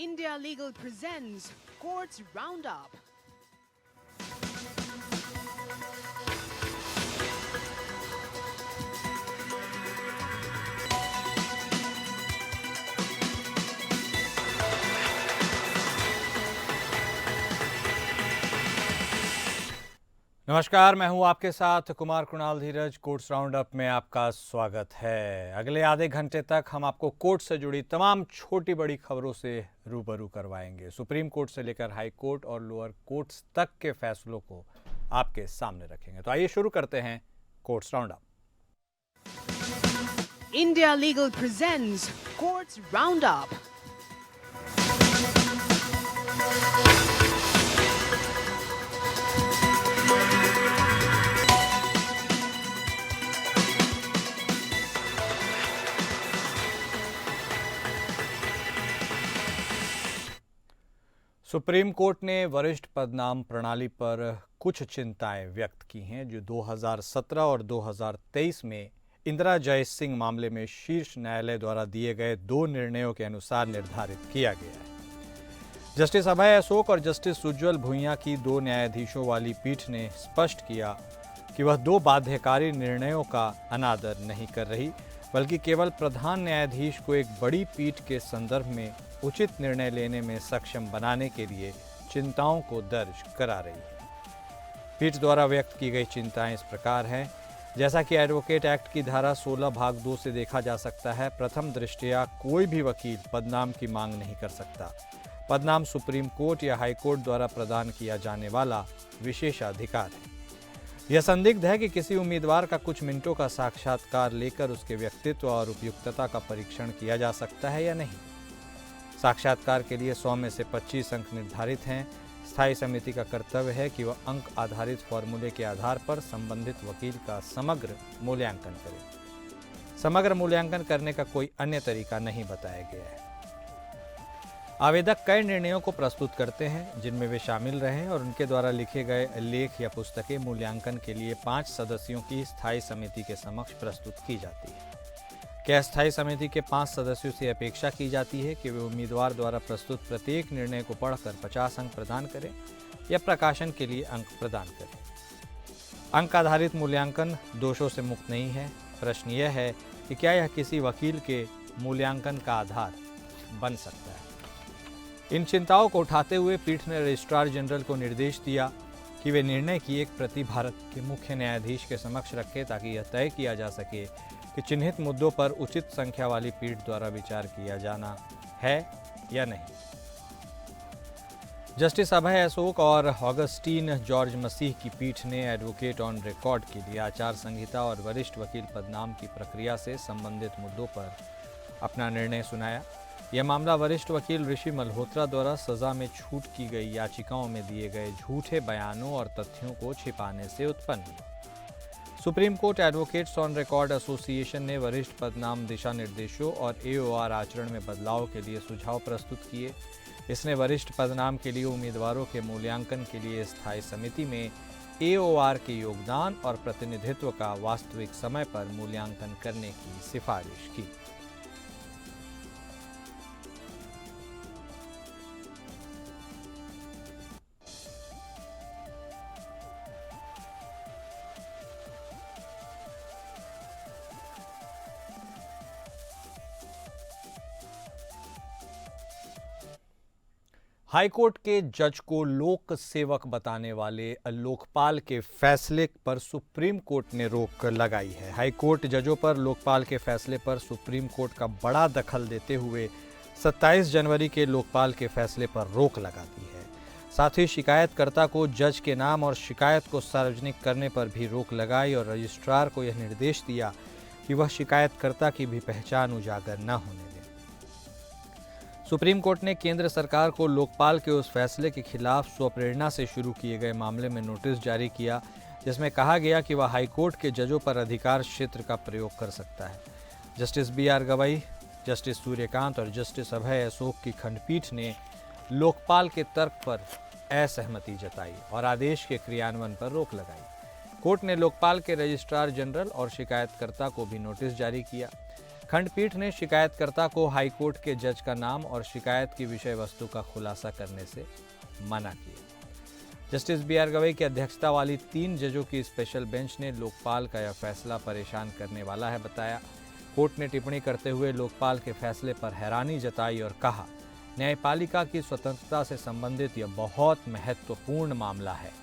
India Legal presents Courts Roundup. नमस्कार, मैं हूं आपके साथ कुमार कुणाल धीरज। कोर्ट्स राउंड अप में आपका स्वागत है। अगले आधे घंटे तक हम आपको कोर्ट से जुड़ी तमाम छोटी बड़ी खबरों से रूबरू करवाएंगे। सुप्रीम कोर्ट से लेकर हाई कोर्ट और लोअर कोर्ट्स तक के फैसलों को आपके सामने रखेंगे। तो आइए शुरू करते हैं courts round up. India Legal presents Courts Roundup. Supreme court ने वरिष्ठ पदनाम प्रणाली पर कुछ चिंताएं व्यक्त की हैं जो 2017 और 2023 में इंदिरा जयसिंह मामले में शीर्ष न्यायालय द्वारा दिए गए दो निर्णयों के अनुसार निर्धारित किया गया है। जस्टिस अभय अशोक और जस्टिस उज्ज्वल भुइयां की दो न्यायाधीशों वाली पीठ ने स्पष्ट किया कि वह दो बाध्यकारी निर्णयों का अनादर नहीं कर रही, बल्कि केवल प्रधान न्यायाधीश को एक बड़ी पीठ के संदर्भ में उचित निर्णय लेने में सक्षम बनाने के लिए चिंताओं को दर्ज करा रही है। पीठ द्वारा व्यक्त की गई चिंताएं इस प्रकार हैं। जैसा कि एडवोकेट एक्ट की धारा 16 भाग 2 से देखा जा सकता है, प्रथम दृष्टया कोई भी वकील पदनाम की मांग नहीं कर सकता। पदनाम सुप्रीम कोर्ट या हाई कोर्ट द्वारा प्रदान किया जाने वाला विशेषाधिकार है। यह संदिग्ध है कि किसी उम्मीदवार का कुछ मिनटों का साक्षात्कार लेकर उसके व्यक्तित्व और उपयुक्तता का परीक्षण किया जा सकता है या नहीं। साक्षात्कार के लिए 100 में से 25 अंक निर्धारित हैं। स्थायी समिति का कर्तव्य है कि वह अंक आधारित फॉर्मूले के आधार पर संबंधित वकील का समग्र मूल्यांकन करे। समग्र मूल्यांकन करने का कोई अन्य तरीका नहीं बताया गया है। आवेदक कई निर्णयों को प्रस्तुत करते हैं जिनमें वे शामिल रहे और उनके द्वारा लिखे गए लेख या पुस्तकें मूल्यांकन के लिए 5 सदस्यों की स्थायी समिति के समक्ष प्रस्तुत की जाती है। क्या स्थायी समिति के 5 सदस्यों से अपेक्षा की जाती है कि वे उम्मीदवार द्वारा प्रस्तुत प्रत्येक निर्णय को पढ़कर 50 अंक प्रदान करें या प्रकाशन के लिए अंक प्रदान करें। अंक आधारित मूल्यांकन दोषों से मुक्त नहीं है। प्रश्न यह है कि क्या यह किसी वकील के मूल्यांकन का आधार बन सकता है। इन चिंताओं को उठाते हुए पीठ ने रजिस्ट्रार जनरल को निर्देश दिया कि वे निर्णय की एक प्रति भारत के मुख्य न्यायाधीश के समक्ष रखें ताकि यह तय किया जा सके कि चिन्हित मुद्दों पर उचित संख्या वाली पीठ द्वारा विचार किया जाना है या नहीं। जस्टिस अभय अशोक और ऑगस्टीन जॉर्ज मसीह की पीठ ने एडवोकेट ऑन रिकॉर्ड के लिए आचार संहिता और वरिष्ठ वकील पदनाम की प्रक्रिया से संबंधित मुद्दों पर अपना निर्णय सुनाया। यह मामला वरिष्ठ वकील ऋषि मल्होत्रा द्वारा सजा में छूट की गई याचिकाओं में दिए गए झूठे बयानों और तथ्यों को छिपाने से उत्पन्न हुआ। Supreme court advocates on record association ने वरिष्ठ पदनाम दिशा निर्देशों और एओआर आचरण में बदलाव के लिए सुझाव प्रस्तुत किए। इसने वरिष्ठ पदनाम के लिए उम्मीदवारों के मूल्यांकन के लिए स्थायी समिति में एओआर के योगदान और प्रतिनिधित्व का वास्तविक समय पर मूल्यांकन करने की सिफारिश की। हाईकोर्ट के जज को लोक सेवक बताने वाले लोकपाल के फैसले पर सुप्रीम कोर्ट ने रोक लगाई है। हाईकोर्ट जजों पर लोकपाल के फैसले पर सुप्रीम कोर्ट का बड़ा दखल देते हुए 27 जनवरी के लोकपाल के फैसले पर रोक लगा दी है। साथ ही शिकायतकर्ता को जज के नाम और शिकायत को सार्वजनिक करने पर भी रोक लगाई और रजिस्ट्रार को यह निर्देश दिया कि वह शिकायतकर्ता की भी पहचान उजागर न होने दें। सुप्रीम कोर्ट ने केंद्र सरकार को लोकपाल के उस फैसले के खिलाफ स्वप्रेरणा से शुरू किए गए मामले में नोटिस जारी किया जिसमें कहा गया कि वह हाईकोर्ट के जजों पर अधिकार क्षेत्र का प्रयोग कर सकता है। Justice BR Gavai, justice Suryakant और जस्टिस अभय अशोक की खंडपीठ ने लोकपाल के तर्क पर असहमति जताई और आदेश के क्रियान्वयन पर रोक लगाई। कोर्ट ने लोकपाल के रजिस्ट्रार जनरल और शिकायतकर्ता को भी नोटिस जारी किया। खंडपीठ ने शिकायतकर्ता को हाईकोर्ट के जज का नाम और शिकायत की विषय वस्तु का खुलासा करने से मना किया। Justice B R. गवई की अध्यक्षता वाली 3 जजों की स्पेशल बेंच ने लोकपाल का यह फैसला परेशान करने वाला है बताया। कोर्ट ने टिप्पणी करते हुए लोकपाल के फैसले पर हैरानी जताई और कहा, न्यायपालिका की स्वतंत्रता से संबंधित यह बहुत महत्वपूर्ण मामला है।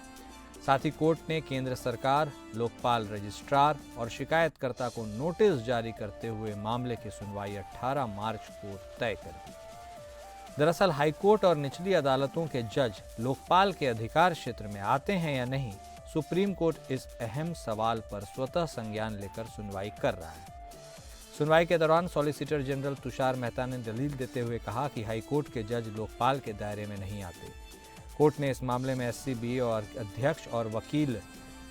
साथ ही कोर्ट ने केंद्र सरकार, लोकपाल रजिस्ट्रार और शिकायतकर्ता को नोटिस जारी करते हुए मामले की सुनवाई 18 मार्च को तय कर दी। दरअसल हाईकोर्ट और निचली अदालतों के जज लोकपाल के अधिकार क्षेत्र में आते हैं या नहीं, सुप्रीम कोर्ट इस अहम सवाल पर स्वतः संज्ञान लेकर सुनवाई कर रहा है। सुनवाई के दौरान सॉलिसिटर जनरल तुषार मेहता ने दलील देते हुए कहा कि हाईकोर्ट के जज लोकपाल के दायरे में नहीं आते। कोर्ट ने इस मामले में एससीबी और अध्यक्ष और वकील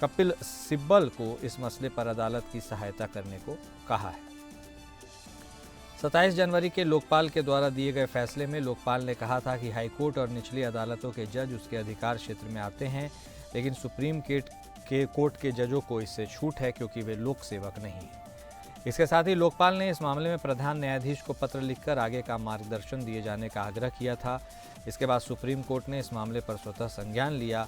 कपिल सिब्बल को इस मसले पर अदालत की सहायता करने को कहा है। 27 जनवरी के लोकपाल के द्वारा दिए गए फैसले में लोकपाल ने कहा था कि हाईकोर्ट और निचली अदालतों के जज उसके अधिकार क्षेत्र में आते हैं, लेकिन सुप्रीम कोर्ट के जजों को इससे छूट है क्योंकि वे लोक सेवक नहीं हैं। इसके साथ ही लोकपाल ने इस मामले में प्रधान न्यायाधीश को पत्र लिखकर आगे का मार्गदर्शन दिए जाने का आग्रह किया था। इसके बाद सुप्रीम कोर्ट ने इस मामले पर स्वतः संज्ञान लिया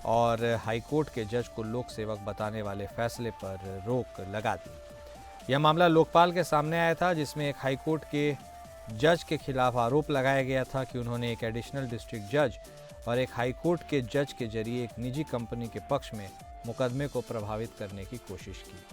और हाईकोर्ट के जज को लोक सेवक बताने वाले फैसले पर रोक लगा दी। यह मामला लोकपाल के सामने आया था, जिसमें एक हाईकोर्ट के जज के खिलाफ आरोप लगाया गया था कि उन्होंने एक एडिशनल डिस्ट्रिक्ट जज और एक हाईकोर्ट के जज के जरिए एक निजी कंपनी के पक्ष में मुकदमे को प्रभावित करने की कोशिश की।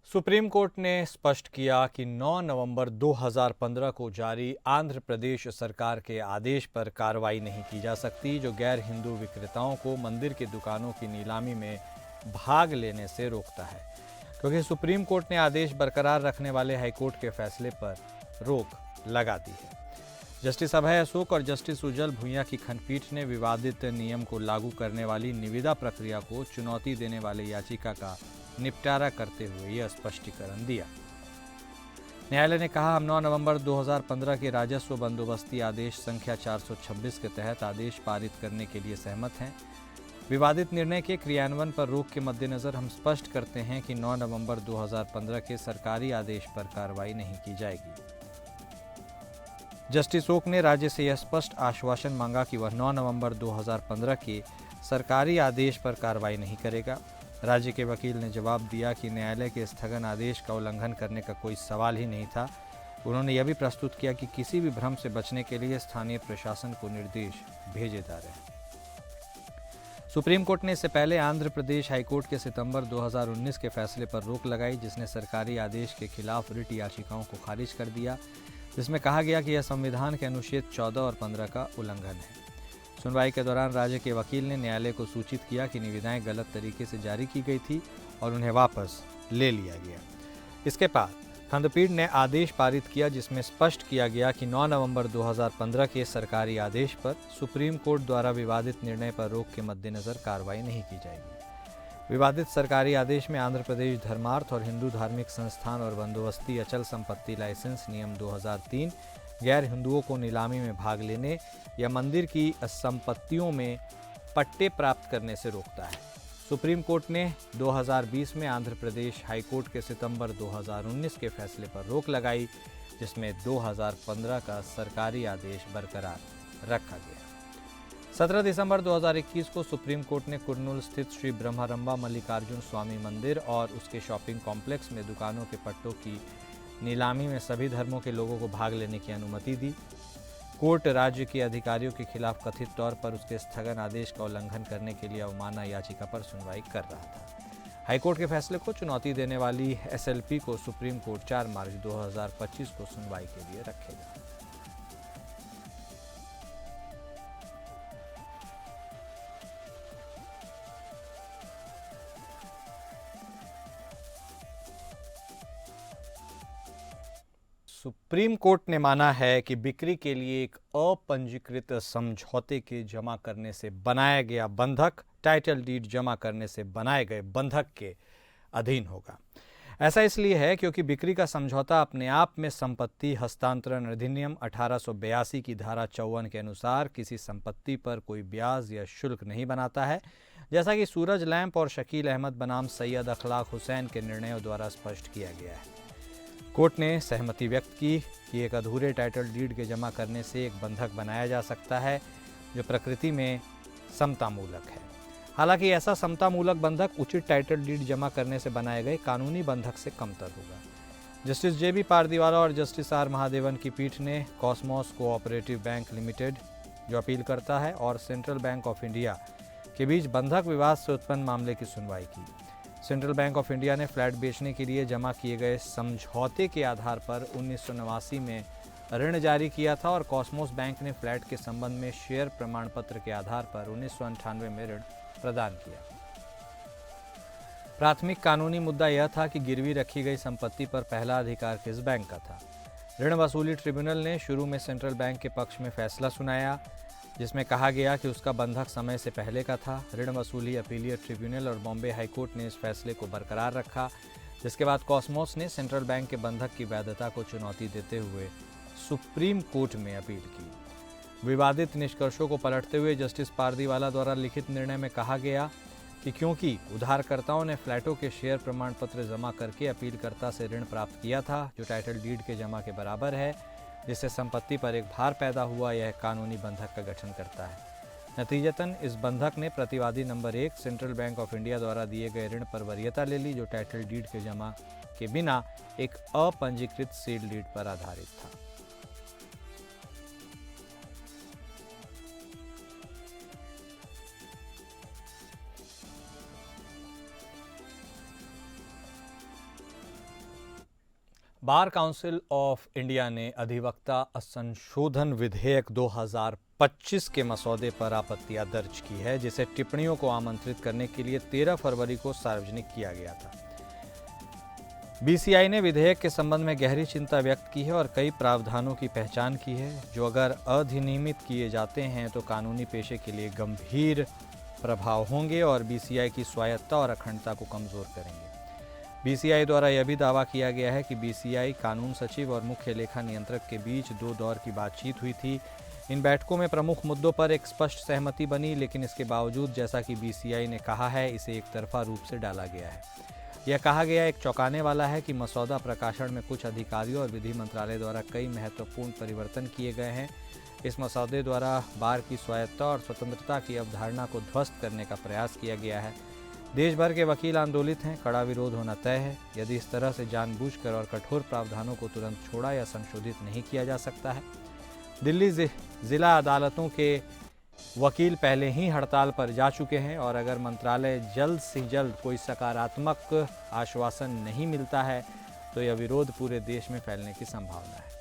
सुप्रीम कोर्ट ने स्पष्ट किया कि 9 नवंबर 2015 को जारी आंध्र प्रदेश सरकार के आदेश पर कार्रवाई नहीं की जा सकती, जो गैर हिंदू विक्रेताओं को मंदिर की दुकानों की नीलामी में भाग लेने से रोकता है, क्योंकि सुप्रीम कोर्ट ने आदेश बरकरार रखने वाले हाईकोर्ट के फैसले पर रोक लगा दी है। जस्टिस अभय अशोक और जस्टिस उज्जवल भुइयां की खंडपीठ ने विवादित नियम को लागू करने वाली निविदा प्रक्रिया को चुनौती देने वाले याचिका का निपटारा करते हुए यह स्पष्टीकरण दिया। न्यायालय ने कहा, हम 9 नवंबर 2015 के राजस्व बंदोबस्ती आदेश संख्या 426 के तहत आदेश पारित करने के लिए सहमत हैं। विवादित निर्णय के क्रियान्वयन पर रोक के मद्देनजर हम स्पष्ट करते हैं कि 9 नवंबर 2015 के सरकारी आदेश पर कार्रवाई नहीं की जाएगी। जस्टिस ओक ने राज्य से यह स्पष्ट आश्वासन मांगा कि वह 9 नवंबर 2015 के सरकारी आदेश पर कार्रवाई नहीं करेगा। राज्य के वकील ने जवाब दिया कि न्यायालय के स्थगन आदेश का उल्लंघन करने का कोई सवाल ही नहीं था। उन्होंने यह भी प्रस्तुत किया कि किसी भी भ्रम से बचने के लिए स्थानीय प्रशासन को निर्देश भेजे जा रहे हैं। सुप्रीम कोर्ट ने इससे पहले आंध्र प्रदेश हाईकोर्ट के सितंबर 2019 के फैसले पर रोक लगाई, जिसने सरकारी आदेश के खिलाफ रिट याचिकाओं को खारिज कर दिया, जिसमें कहा गया कि यह संविधान के अनुच्छेद 14 और 15 का उल्लंघन है। सुनवाई के दौरान राज्य के वकील ने न्यायालय को सूचित किया कि निविदाएं गलत तरीके से जारी की गई थी और उन्हें वापस ले लिया गया। इसके बाद खंडपीठ ने आदेश पारित किया, जिसमें स्पष्ट किया गया कि 9 नवंबर 2015 के सरकारी आदेश पर सुप्रीम कोर्ट द्वारा विवादित निर्णय पर रोक के मद्देनजर कार्रवाई नहीं की जाएगी। विवादित सरकारी आदेश में आंध्र प्रदेश धर्मार्थ और हिंदू धार्मिक संस्थान और बंदोबस्ती अचल संपत्ति लाइसेंस नियम 2003 गैर हिंदुओं को नीलामी में भाग लेने या मंदिर की संपत्तियों में पट्टे प्राप्त करने से रोकता है। सुप्रीम कोर्ट ने 2020 में आंध्र प्रदेश हाईकोर्ट के सितंबर 2019 के फैसले पर रोक लगाई, जिसमें 2015 का सरकारी आदेश बरकरार रखा गया। 17 दिसंबर 2021 को सुप्रीम कोर्ट ने कुर्नूल स्थित श्री ब्रह्मारंबा मल्लिकार्जुन स्वामी मंदिर और उसके शॉपिंग कॉम्प्लेक्स में दुकानों के पट्टों की नीलामी में सभी धर्मों के लोगों को भाग लेने की अनुमति दी। कोर्ट राज्य के अधिकारियों के खिलाफ कथित तौर पर उसके स्थगन आदेश का उल्लंघन करने के लिए अवमानना याचिका पर सुनवाई कर रहा था। हाईकोर्ट के फैसले को चुनौती देने वाली एसएलपी को सुप्रीम कोर्ट 4 मार्च 2025 को सुनवाई के लिए रखेगा। सुप्रीम कोर्ट ने माना है कि बिक्री के लिए एक अपंजीकृत समझौते के जमा करने से बनाया गया बंधक टाइटल डीड जमा करने से बनाए गए बंधक के अधीन होगा। ऐसा इसलिए है क्योंकि बिक्री का समझौता अपने आप में संपत्ति हस्तांतरण अधिनियम 1882 की धारा 54 के अनुसार किसी संपत्ति पर कोई ब्याज या शुल्क नहीं बनाता है, जैसा कि सूरज लैंप और शकील अहमद बनाम सैयद अखलाक हुसैन के निर्णयों द्वारा स्पष्ट किया गया है। कोर्ट ने सहमति व्यक्त की कि एक अधूरे टाइटल डीड के जमा करने से एक बंधक बनाया जा सकता है जो प्रकृति में समतामूलक है। हालांकि ऐसा समतामूलक बंधक उचित टाइटल डीड जमा करने से बनाए गए कानूनी बंधक से कमतर होगा। Justice JB. पारदीवाला और जस्टिस आर. महादेवन की पीठ ने कॉस्मोस कोऑपरेटिव बैंक लिमिटेड, जो अपील करता है, और सेंट्रल बैंक ऑफ इंडिया के बीच बंधक विवाद से उत्पन्न मामले की सुनवाई की। सेंट्रल बैंक ऑफ इंडिया ने फ्लैट बेचने के लिए जमा किए गए समझौते के आधार पर 1989 में ऋण जारी किया था और कॉस्मोस बैंक ने फ्लैट के संबंध में शेयर प्रमाण पत्र के आधार पर 1998 में ऋण प्रदान किया। प्राथमिक कानूनी मुद्दा यह था कि गिरवी रखी गई संपत्ति पर पहला अधिकार किस बैंक का था। ऋण वसूली ट्रिब्यूनल ने शुरू में सेंट्रल बैंक के पक्ष में फैसला सुनाया, जिसमें कहा गया कि उसका बंधक समय से पहले का था। ऋण वसूली अपीलियट ट्रिब्यूनल और बॉम्बे हाईकोर्ट ने इस फैसले को बरकरार रखा, जिसके बाद कॉस्मोस ने सेंट्रल बैंक के बंधक की वैधता को चुनौती देते हुए सुप्रीम कोर्ट में अपील की। विवादित निष्कर्षों को पलटते हुए जस्टिस पारदीवाला द्वारा लिखित निर्णय में कहा गया कि क्योंकि उधारकर्ताओं ने फ्लैटों के शेयर प्रमाण पत्र जमा करके अपीलकर्ता से ऋण प्राप्त किया था, जो टाइटल डीड के जमा के बराबर है, जिससे संपत्ति पर एक भार पैदा हुआ, यह कानूनी बंधक का गठन करता है। नतीजतन इस बंधक ने प्रतिवादी number 1 central bank of India द्वारा दिए गए ऋण पर वरीयता ले ली, जो टाइटल डीड के जमा के बिना एक अपंजीकृत सील डीड पर आधारित था। बार काउंसिल ऑफ इंडिया ने अधिवक्ता संशोधन विधेयक 2025 के मसौदे पर आपत्तियां दर्ज की है, जिसे टिप्पणियों को आमंत्रित करने के लिए 13 फरवरी को सार्वजनिक किया गया था। बीसीआई ने विधेयक के संबंध में गहरी चिंता व्यक्त की है और कई प्रावधानों की पहचान की है, जो अगर अधिनियमित किए जाते हैं तो कानूनी पेशे के लिए गंभीर प्रभाव होंगे और बीसीआई की स्वायत्तता और अखंडता को कमजोर करेंगे। बीसीआई द्वारा यह भी दावा किया गया है कि बीसीआई कानून सचिव और मुख्य लेखा नियंत्रक के बीच 2 दौर की बातचीत हुई थी। इन बैठकों में प्रमुख मुद्दों पर एक स्पष्ट सहमति बनी, लेकिन इसके बावजूद, जैसा कि बीसीआई ने कहा है, इसे एक तरफा रूप से डाला गया है। यह कहा गया एक चौंकाने वाला है कि मसौदा प्रकाशन में कुछ अधिकारियों और विधि मंत्रालय द्वारा कई महत्वपूर्ण परिवर्तन किए गए हैं। इस मसौदे द्वारा बार की स्वायत्तता और स्वतंत्रता की अवधारणा को ध्वस्त करने का प्रयास किया गया है। देश भर के वकील आंदोलित हैं, कड़ा विरोध होना तय है। यदि इस तरह से जानबूझकर और कठोर प्रावधानों को तुरंत छोड़ा या संशोधित नहीं किया जा सकता है। दिल्ली जिला अदालतों के वकील पहले ही हड़ताल पर जा चुके हैं और अगर मंत्रालय जल्द से जल्द कोई सकारात्मक आश्वासन नहीं मिलता है तो यह विरोध पूरे देश में फैलने की संभावना है।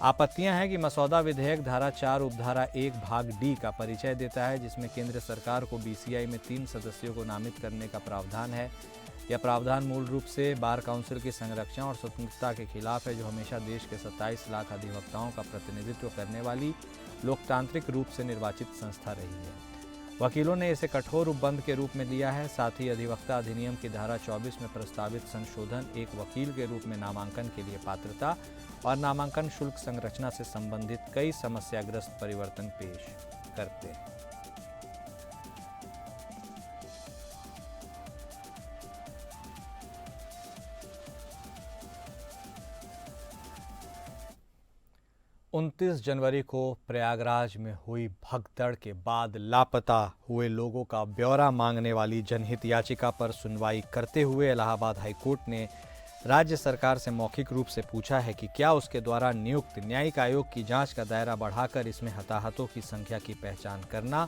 आपत्तियां हैं कि मसौदा विधेयक धारा 4 उपधारा 1 भाग डी का परिचय देता है, जिसमें केंद्र सरकार को बीसीआई में 3 सदस्यों को नामित करने का प्रावधान है। यह प्रावधान मूल रूप से बार काउंसिल की संरक्षण और स्वतंत्रता के खिलाफ है, जो हमेशा देश के 27 लाख अधिवक्ताओं का प्रतिनिधित्व करने वाली लोकतांत्रिक रूप से निर्वाचित संस्था रही है। वकीलों ने इसे कठोर उपबंध के रूप में लिया है। साथ ही अधिवक्ता अधिनियम की धारा 24 में प्रस्तावित संशोधन एक वकील के रूप में नामांकन के लिए पात्रता और नामांकन शुल्क संरचना से संबंधित कई समस्याग्रस्त परिवर्तन पेश करते हैं। उनतीस जनवरी को प्रयागराज में हुई भगदड़ के बाद लापता हुए लोगों का ब्यौरा मांगने वाली जनहित याचिका पर सुनवाई करते हुए इलाहाबाद हाईकोर्ट ने राज्य सरकार से मौखिक रूप से पूछा है कि क्या उसके द्वारा नियुक्त न्यायिक आयोग की जांच का दायरा बढ़ाकर इसमें हताहतों की संख्या की पहचान करना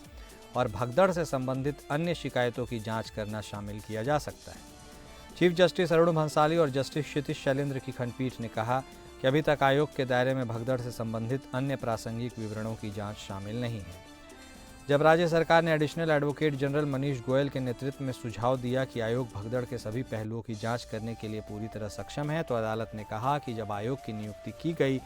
और भगदड़ से संबंधित अन्य शिकायतों की जांच करना शामिल किया जा सकता है। चीफ जस्टिस अरुण भंसाली और जस्टिस क्षितिज शैलेंद्र की खंडपीठ ने कहा कि अभी तक आयोग के दायरे में भगदड़ से संबंधित अन्य प्रासंगिक विवरणों की जांच शामिल नहीं है। जब राज्य सरकार ने additional advocate general Manish Goyal के नेतृत्व में सुझाव दिया कि आयोग भगदड़ के सभी पहलुओं की जांच करने के लिए पूरी तरह सक्षम है, तो अदालत ने कहा कि जब आयोग की नियुक्ति की गई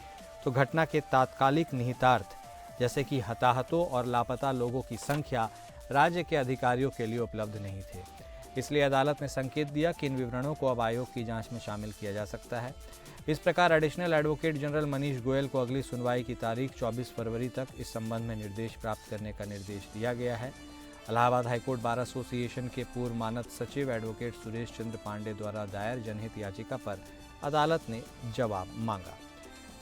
तो घटना के तात्कालिक निहितार्थ जैसे कि हताहतों और लापता लोगों की संख्या राज्य के अधिकारियों के लिए उपलब्ध नहीं थे। इसलिए अदालत ने संकेत दिया कि इन विवरणों को अब आयोग की जांच में शामिल किया जा सकता है। इस प्रकार additional advocate general Manish Goyal को अगली सुनवाई की तारीख 24 फरवरी तक इस संबंध में निर्देश प्राप्त करने का निर्देश दिया गया है। इलाहाबाद हाईकोर्ट बार एसोसिएशन के पूर्व मानद सचिव एडवोकेट सुरेश चंद्र पांडे द्वारा दायर जनहित याचिका पर अदालत ने जवाब मांगा।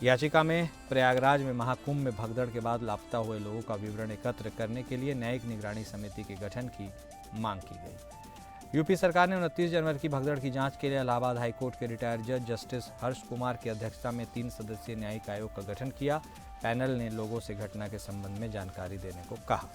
याचिका में प्रयागराज में महाकुंभ में भगदड़ के बाद लापता हुए लोगों का विवरण एकत्र करने के लिए न्यायिक निगरानी समिति के गठन की मांग की गई। यूपी सरकार ने 29 जनवरी की भगदड़ की जांच के लिए इलाहाबाद हाईकोर्ट के रिटायर्ड जज जस्टिस हर्ष कुमार की अध्यक्षता में 3 सदस्यीय न्यायिक आयोग का गठन किया। पैनल ने लोगों से घटना के संबंध में जानकारी देने को कहा।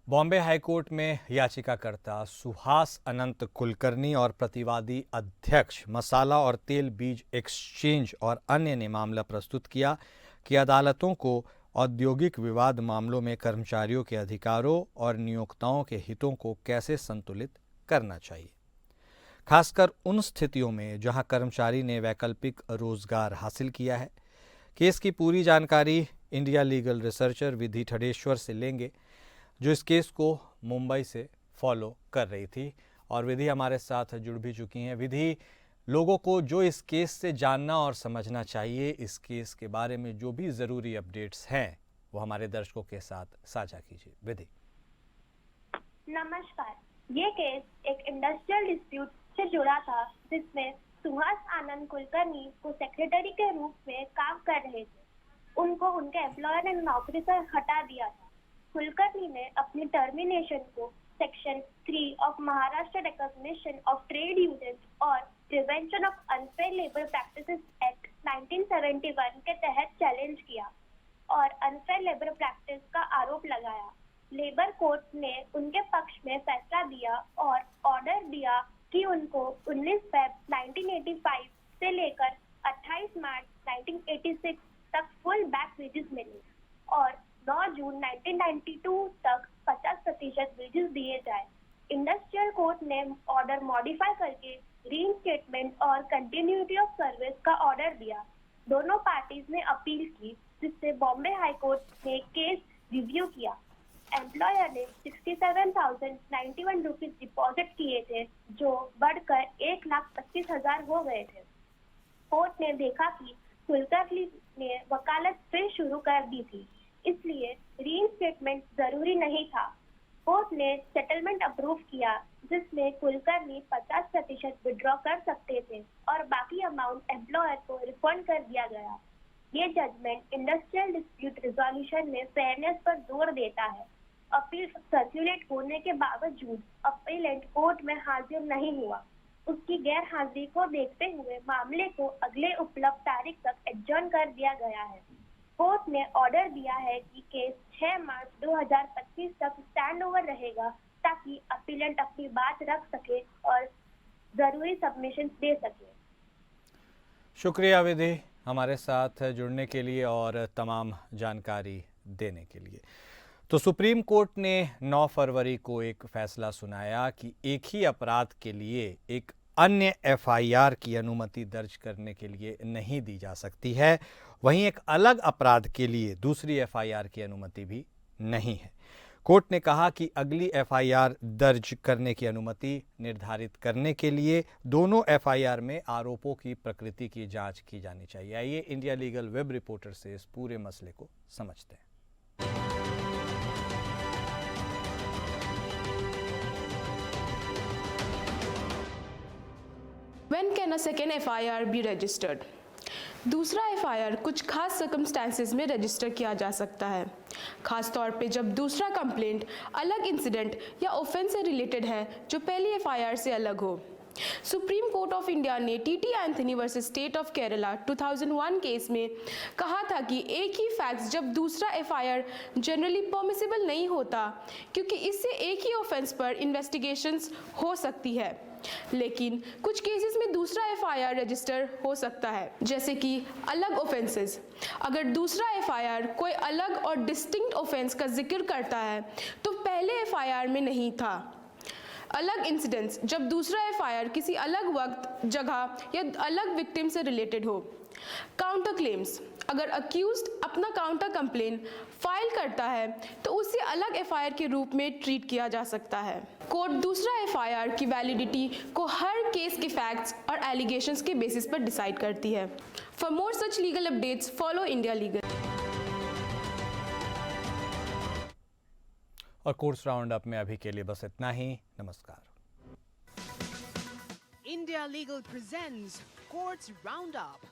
बॉम्बे हाईकोर्ट में याचिकाकर्ता सुहास अनंत कुलकर्णी और प्रतिवादी अध्यक्ष मसाला और तेल बीज एक्सचेंज और अन्य ने मामला प्रस्तुत किया कि अदालतों को औद्योगिक विवाद मामलों में कर्मचारियों के अधिकारों और नियोक्ताओं के हितों को कैसे संतुलित करना चाहिए, खासकर उन स्थितियों में जहां कर्मचारी ने वैकल्पिक रोजगार हासिल किया है। केस की पूरी जानकारी इंडिया लीगल रिसर्चर विधि ठडेश्वर से लेंगे, जो इस केस को मुंबई से फॉलो कर रही थी और विधि हमारे साथ जुड़ भी चुकी हैं। विधि, लोगों को जो इस केस से जानना और समझना चाहिए, इस केस के बारे में जो भी ज़रूरी अपडेट्स हैं वो हमारे दर्शकों के साथ साझा कीजिए। विधि। नमस्कार। ये केस एक इंडस्ट्रियल डिस्प्यूट से जुड़ा था जिसमें सुहास आनंद कुलकर्णी को सेक्रेटरी के रूप में काम कर रहे थे। उनको उनके एम्प्लॉयर ने नौकरी से हटा दिया था। कुलकर्णी ने अपनी टर्मिनेशन को section 3 of Maharashtra recognition of trade unions और prevention of unfair labour practices act 1971 के तहत चैलेंज किया और अनफेयर लेबर प्रैक्टिस का आरोप लगाया। लेबर कोर्ट ने उनके पक्ष में फैसला दिया और ऑर्डर दिया कि उनको 19 फरवरी 1985 से लेकर 28 मार्च 1986 तक फुल बैक वेजेस मिले और 9 जून 1992 तक 50% वेजेस दिए जाए। इंडस्ट्रियल कोर्ट ने ऑर्डर मॉडिफाई करके रीइंस्टेटमेंट और कंटिन्यूटी ऑफ सर्विस का ऑर्डर दिया। दोनों पार्टीज ने अपील की, जिससे बॉम्बे हाई कोर्ट ने केस रिव्यू किया। एम्प्लॉयर ने 67,091 रुपीज डिपॉजिट किए थे, जो बढ़कर 1,25,000 हो गए थे। कोर्ट ने देखा कि कुलकर्णी ने वकालत फिर शुरू कर दी थी, इसलिए रीइंस्टेटमेंट जरूरी नहीं था। कोर्ट ने सेटलमेंट अप्रूव किया, जिसमें कुलकर्णी 50% विड्रॉ कर सकते थे और बाकी अमाउंट एम्प्लॉयर को रिफंड कर दिया गया। ये जजमेंट इंडस्ट्रियल डिस्प्यूट रिजोल्यूशन में फेयरनेस पर जोर देता है। अपील सर्कुलेट होने के बावजूद अपीलेंट कोर्ट में हाजिर नहीं हुआ। उसकी गैर हाजिरी को देखते हुए मामले को अगले उपलब्ध तारीख तक एडजर्न कर दिया गया है। कोर्ट ने ऑर्डर दिया है कि केस 6 मार्च 2025 तक स्टैंड ओवर रहेगा, ताकि अपीलेंट अपनी बात रख सके और जरूरी सबमिशन दे सके। शुक्रिया विधि, हमारे साथ जुड़ने के लिए और तमाम जानकारी देने के लिए। तो सुप्रीम कोर्ट ने 9 फरवरी को एक फैसला सुनाया कि एक ही अपराध के लिए एक अन्य एफआईआर की अनुमति दर्ज करने के लिए नहीं दी जा सकती है। वहीं एक अलग अपराध के लिए दूसरी एफआईआर की अनुमति भी नहीं है। कोर्ट ने कहा कि अगली एफआईआर दर्ज करने की अनुमति निर्धारित करने के लिए दोनों एफआईआर में आरोपों की प्रकृति की जांच की जानी चाहिए। आइए इंडिया लीगल वेब रिपोर्टर से इस पूरे मसले को समझते हैं। When can a second FIR be registered? दूसरा FIR कुछ खास सर्कमस्टांसेस में रजिस्टर किया जा सकता है, खास तौर पे जब दूसरा कंप्लेंट अलग इंसिडेंट या ऑफेंस से रिलेटेड है जो पहली FIR से अलग हो। सुप्रीम कोर्ट ऑफ इंडिया ने TT Anthony versus state of Kerala 2001 case में कहा था कि एक ही फैक्ट्स जब दूसरा FIR जनरली परमिसिबल नहीं होता, क्योंकि इससे एक ही ऑफेंस पर इन्वेस्टिगेशंस हो सकती है, लेकिन कुछ केसेस में दूसरा FIR रजिस्टर हो सकता है, जैसे कि अलग ऑफेंसेस। अगर दूसरा FIR कोई अलग और डिस्टिंक्ट ऑफेंस का जिक्र करता है तो पहले FIR में नहीं था। अलग इंसिडेंट्स जब दूसरा FIR किसी अलग वक्त, जगह या अलग विक्टिम से रिलेटेड हो। काउंटर क्लेम्स, अगर अक्यूज्ड अपना काउंटर कंप्लेन फाइल करता है तो उसे अलग एफआईआर के रूप में ट्रीट किया जा सकता है। कोर्ट दूसरा एफआईआर की वैलिडिटी को हर केस के फैक्ट्स और एलिगेशंस के बेसिस पर डिसाइड करती है। For more such legal updates follow India legal. और कोर्ट्स राउंड अप में अभी के लिए बस इतना ही। नमस्कार। India Legal presents Courts Roundup.